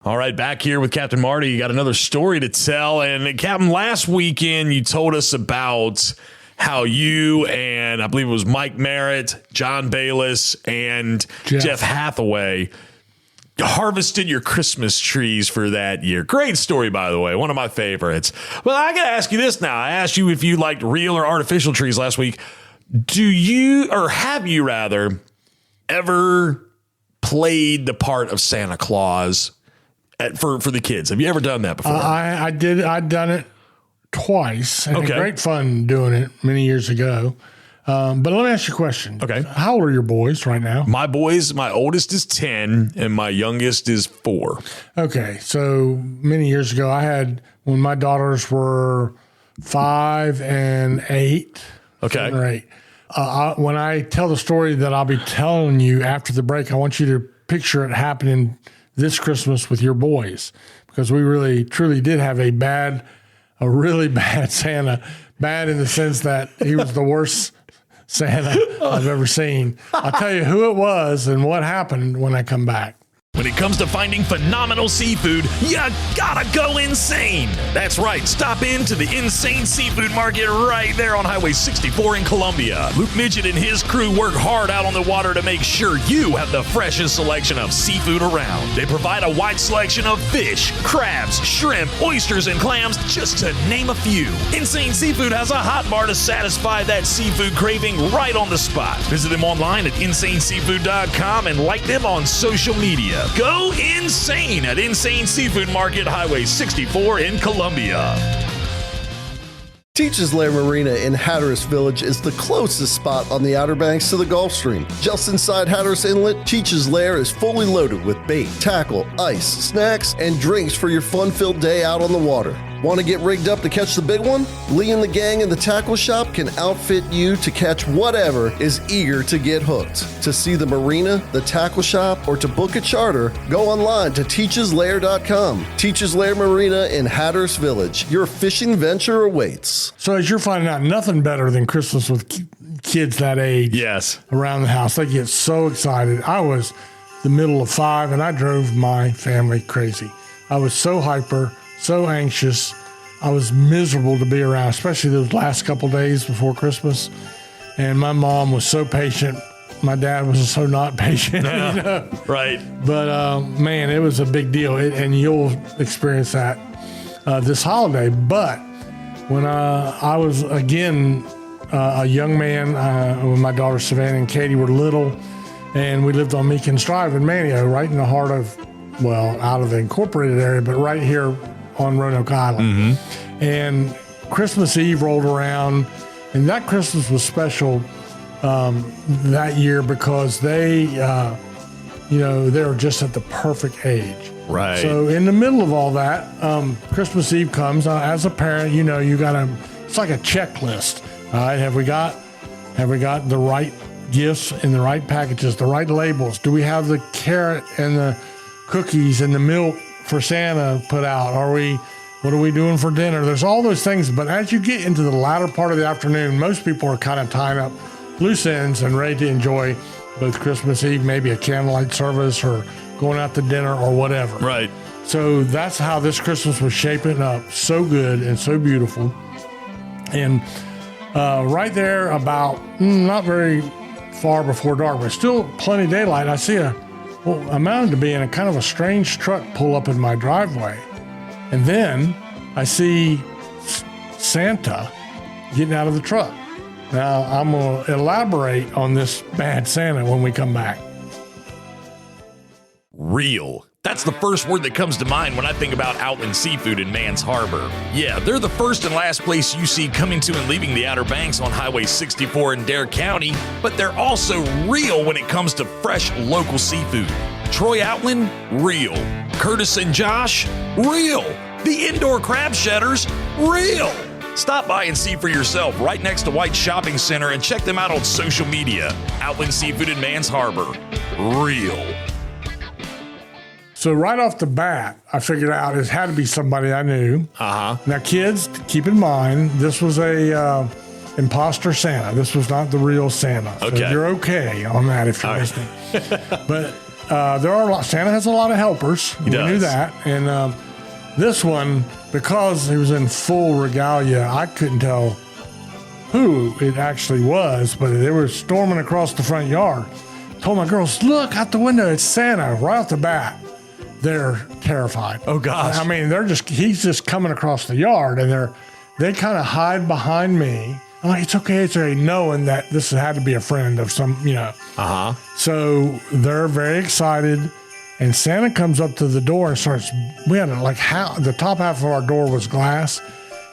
All right, back here with Captain Marty. You got another story to tell. And Captain, last weekend you told us about how you and I believe it was Mike Merritt, John Bayless, and Jeff Hathaway harvested your Christmas trees for that year. Great story, by the way. One of my favorites. Well, I got to ask you this now. I asked you if you liked real or artificial trees last week. Do you, or have you rather, ever played the part of Santa Claus for the kids? Have you ever done that before? I did. I'd done it twice. And had great fun doing it many years ago. But let me ask you a question. Okay. How old are your boys right now? My boys, my oldest is 10 and my youngest is 4. Okay. So many years ago, I had, when my daughters were 5 and 8. Okay. 7 or 8. When I tell the story that I'll be telling you after the break, I want you to picture it happening this Christmas with your boys, because we really, truly did have a really bad Santa. Bad in the sense that he was the worst Santa I've ever seen. I'll tell you who it was and what happened when I come back. When it comes to finding phenomenal seafood, you gotta go insane. That's right. Stop into the Insane Seafood Market right there on Highway 64 in Columbia. Luke Midget and his crew work hard out on the water to make sure you have the freshest selection of seafood around. They provide a wide selection of fish, crabs, shrimp, oysters, and clams, just to name a few. Insane Seafood has a hot bar to satisfy that seafood craving right on the spot. Visit them online at insaneseafood.com and like them on social media. Go insane at Insane Seafood Market, Highway 64 in Columbia. Teachers Lair Marina in Hatteras Village is the closest spot on the Outer Banks to the Gulf Stream. Just inside Hatteras Inlet, Teachers Lair is fully loaded with bait, tackle, ice, snacks, and drinks for your fun-filled day out on the water. Want to get rigged up to catch the big one? Lee and the gang in the tackle shop can outfit you to catch whatever is eager to get hooked. To see the marina, the tackle shop, or to book a charter, go online to teacheslair.com. Teachers Lair Marina in Hatteras Village. Your fishing venture awaits. So as you're finding out, nothing better than Christmas with kids that age. Yes. Around the house. They get so excited. I was the middle of 5 and I drove my family crazy. I was so hyper, so anxious. I was miserable to be around, especially those last couple days before Christmas. And my mom was so patient. My dad was so not patient. Yeah, you know? Right. But, man, it was a big deal. And you'll experience that this holiday. But when I was, again, a young man, when my daughters Savannah and Katie were little, and we lived on Meekins Drive in Manio, right in the heart of, well, out of the incorporated area, but right here on Roanoke Island. Mm-hmm. And Christmas Eve rolled around, and that Christmas was special that year because they were just at the perfect age. Right. So in the middle of all that, Christmas Eve comes. As a parent, you got it's like a checklist. All right, have we got the right gifts in the right packages, the right labels? Do we have the carrot and the cookies and the milk for Santa put out? What are we doing for dinner? There's all those things, but as you get into the latter part of the afternoon, most people are kind of tying up loose ends and ready to enjoy both Christmas Eve, maybe a candlelight service or going out to dinner or whatever. Right. So that's how this Christmas was shaping up. So good and so beautiful. And right there about not very far before dark, but still plenty of daylight, I see I mounted to be in a kind of a strange truck pull up in my driveway. And then I see Santa getting out of the truck. Now, I'm going to elaborate on this bad Santa when we come back. Real. That's the first word that comes to mind when I think about Outland Seafood in Mans Harbor. Yeah, they're the first and last place you see coming to and leaving the Outer Banks on Highway 64 in Dare County, but they're also real when it comes to fresh local seafood. Troy Outland, real. Curtis and Josh, real. The indoor crab shedders, real. Stop by and see for yourself right next to White Shopping Center and check them out on social media. Outland Seafood in Mans Harbor, real. So right off the bat, I figured out it had to be somebody I knew. Uh-huh. Now, kids, keep in mind, this was a imposter Santa. This was not the real Santa. So okay. you're okay on that if you're listening. But there are a lot. Santa has a lot of helpers. We does. knew that. And this one, because he was in full regalia, I couldn't tell who it actually was, but they were storming across the front yard. Told my girls, look out the window, it's Santa right off the bat. They're terrified. Oh gosh. I mean, he's just coming across the yard, and they kind of hide behind me. I'm like, it's okay, knowing that this had to be a friend of some, Uh-huh. So they're very excited, and Santa comes up to the door and starts. We had the top half of our door was glass,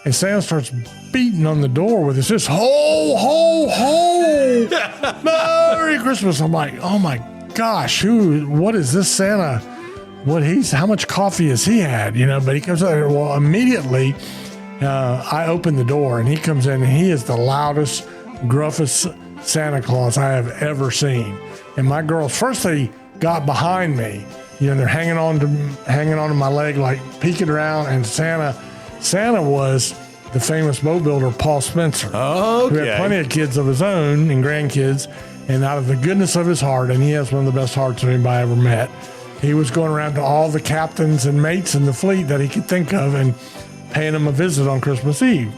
and Santa starts beating on the door with this ho ho ho, Merry Christmas. I'm like, oh my gosh, what is this Santa? How much coffee has he had? But he comes out there. Well, immediately, I open the door, and he comes in, and he is the loudest, gruffest Santa Claus I have ever seen. And my girls, first they got behind me, they're hanging on to my leg, like peeking around. And Santa was the famous boat builder Paul Spencer, who had plenty of kids of his own and grandkids. And out of the goodness of his heart, and he has one of the best hearts of anybody I ever met, he was going around to all the captains and mates in the fleet that he could think of and paying them a visit on Christmas Eve.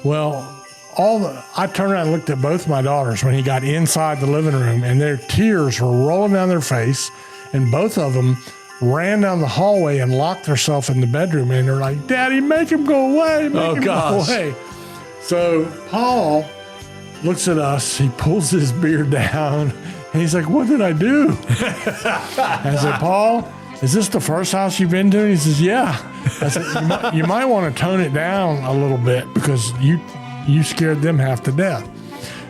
Well, I turned around and looked at both my daughters when he got inside the living room, and their tears were rolling down their face, and both of them ran down the hallway and locked themselves in the bedroom, and they're like, Daddy, make him go away, make him go away. So Paul looks at us, he pulls his beard down, and he's like, what did I do? I said, Paul, is this the first house you've been to? And he says, yeah. I said, you might want to tone it down a little bit because you scared them half to death.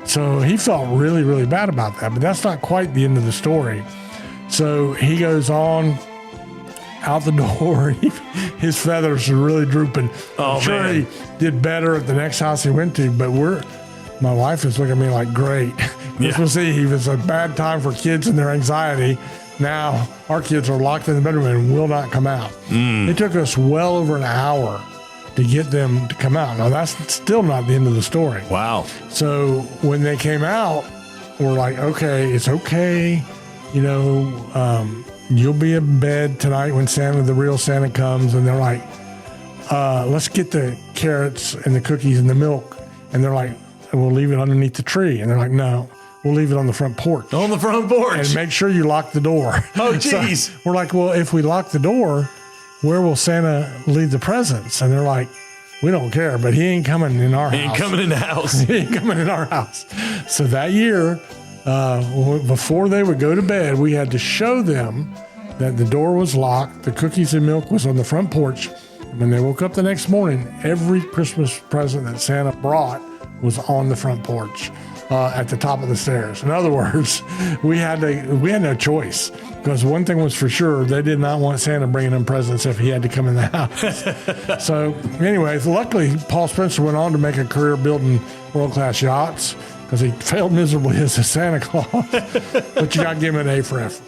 So he felt really, really bad about that, but that's not quite the end of the story. So he goes on out the door. His feathers are really drooping. Oh, I'm sure man. he did better at the next house he went to, but my wife is looking at me like, great. Christmas Eve is a bad time for kids and their anxiety. Now our kids are locked in the bedroom and will not come out. It took us well over an hour to get them to come out. Now that's still not the end of the story. Wow. So when they came out, we're like, okay, it's okay. You'll be in bed tonight when the real Santa comes. And they're like, let's get the carrots and the cookies and the milk. And they're like, we'll leave it underneath the tree. And they're like, no, we'll leave it on the front porch. On the front porch. And make sure you lock the door. Oh, geez. So we're like, well, if we lock the door, where will Santa leave the presents? And they're like, we don't care, but he ain't coming in our house. He ain't coming in the house. He ain't coming in our house. So that year, before they would go to bed, we had to show them that the door was locked, the cookies and milk was on the front porch. And when they woke up the next morning, every Christmas present that Santa brought was on the front porch at the top of the stairs. In other words, we had no choice, because one thing was for sure, they did not want Santa bringing them presents if he had to come in the house. So anyway, luckily Paul Spencer went on to make a career building world-class yachts, because he failed miserably as a Santa Claus. But you got to give him an A for effort.